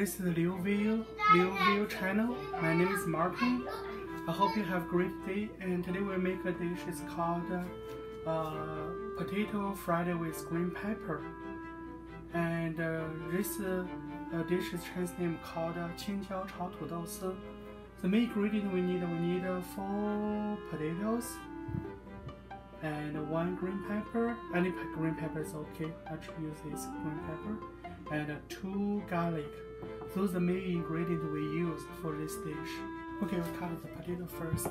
this is Liu View channel. My name is Martin. I hope you have a great day. And today we make a dish. It's called potato fried with green pepper. And this dish is Chinese name called 青椒炒土豆丝. The main ingredient we need 4 potatoes and 1 green pepper. Any green pepper is okay. Let's use this green pepper. And 2 garlic. Those are the main ingredients we use for this dish. Okay, we cut the potato first.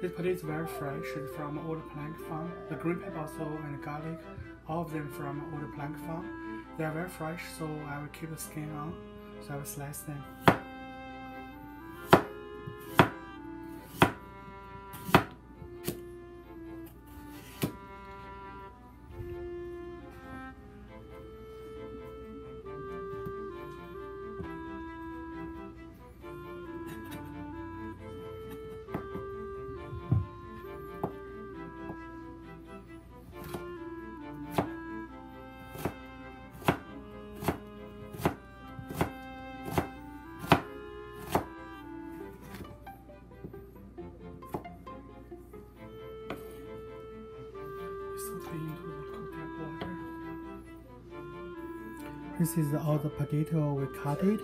This potato is very fresh. It's from old plant farm. The green pepper also and the garlic, all of them from old plant farm. They are very fresh, so I will keep the skin on. So I will slice them. Into the cooked water. This is all the potato we cut it,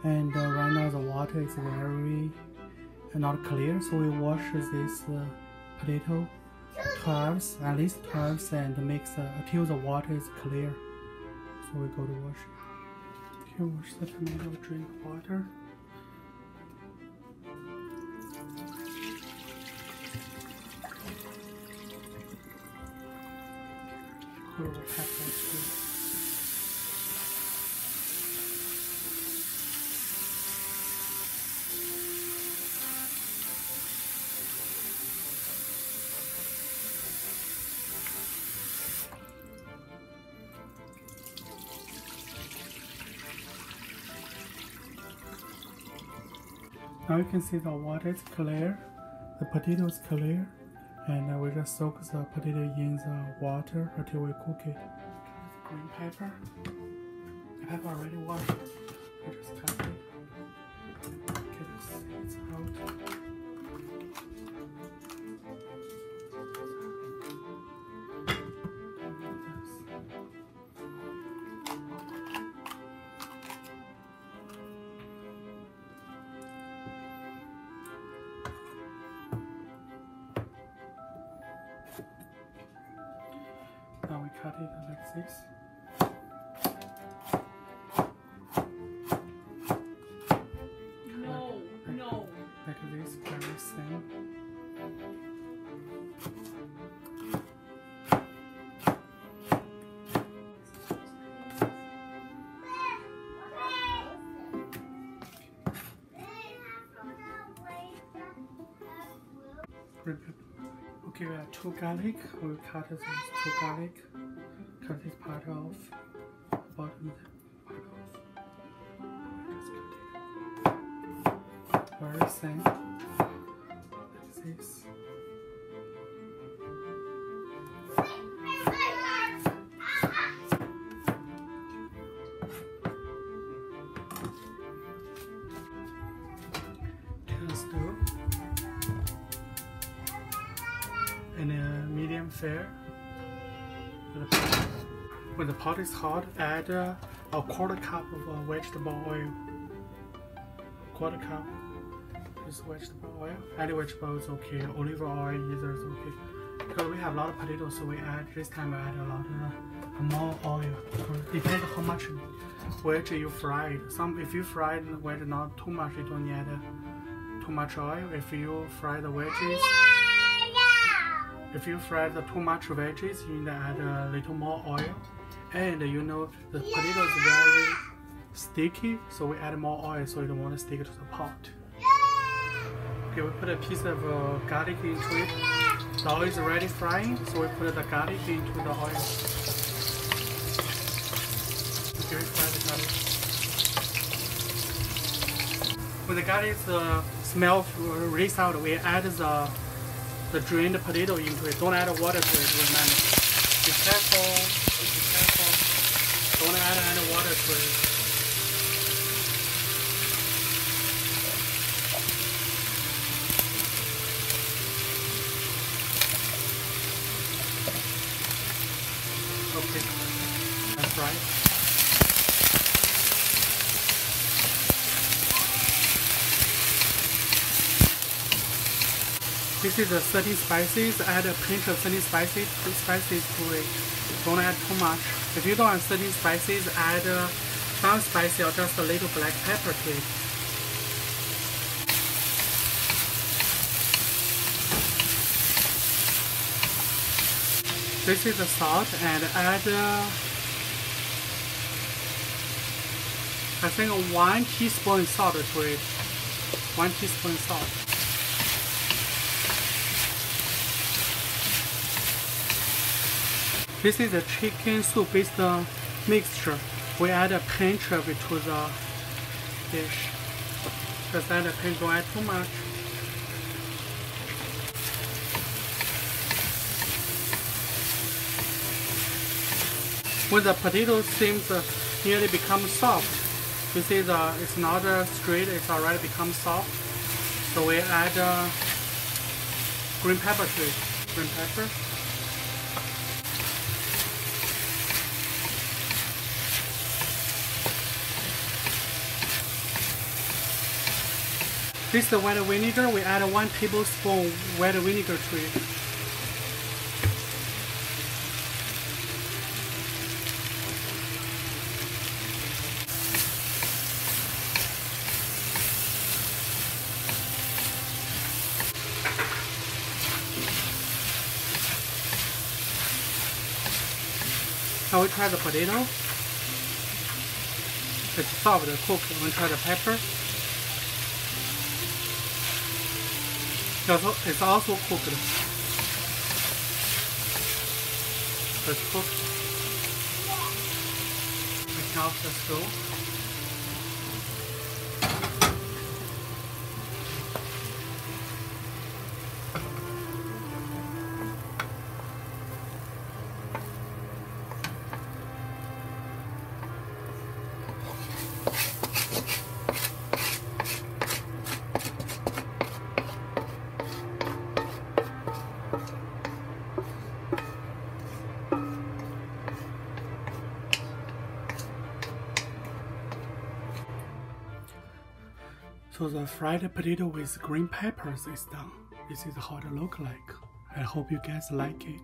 and right now the water is very not clear, so we wash this potato at least twice, and mix until the water is clear. So we go to wash it. Here, wash the tomato, drink water. We'll have that Now you can see the water is clear, the potato is clear, and we just soak the potato in the water until we cook it. Green pepper. The pepper already washed. We just cut it. Get the seeds out. Now we cut it like this. Like this, very thin. Okay, we have 2 garlic. We'll cut these 2 garlic. Cut this part off. Bottom part off. Very thin. Like this. Turn the stove. And medium fire. When the pot is hot, add a 1/4 cup of vegetable oil. 1/4 cup is vegetable oil. Any vegetable is okay. Olive oil either is okay. Because we have a lot of potatoes, so this time we add a lot more oil. Depends how much veg you fried. If you fried the veg not too much, you don't need too much oil. If you fry the veggies. If you fry too much veggies, you need to add a little more oil. And you know the potato is very sticky, so we add more oil so you don't want to stick to the pot. Okay, we put a piece of garlic into it. The oil is already frying, so we put the garlic into the oil. Okay, we fry the garlic. When the garlic smell raise out, we add the drained potato into it. Don't add water to it, remember. Be careful. Don't add any water to it. right? This is the 13 spices. Add a pinch of 13 spices to it. Don't add too much. If you don't want 13 spices, add some spicy or just a little black pepper to it. This is the salt, and add I think 1 teaspoon salt to it. 1 teaspoon salt. This is a chicken soup based mixture. We add a pinch of it to the dish. Just add a pinch, don't add too much. When the potato seems nearly become soft, you see it's not straight, it's already become soft. So we add green pepper to it. Green pepper. This is the white vinegar. We add 1 tablespoon white vinegar to it. Now we try the potato. It's soft, cooked. We try the pepper. It's also cooked. It's cooked. We can off the stove. So the fried potato with green peppers is done. This is how it looks like. I hope you guys like it.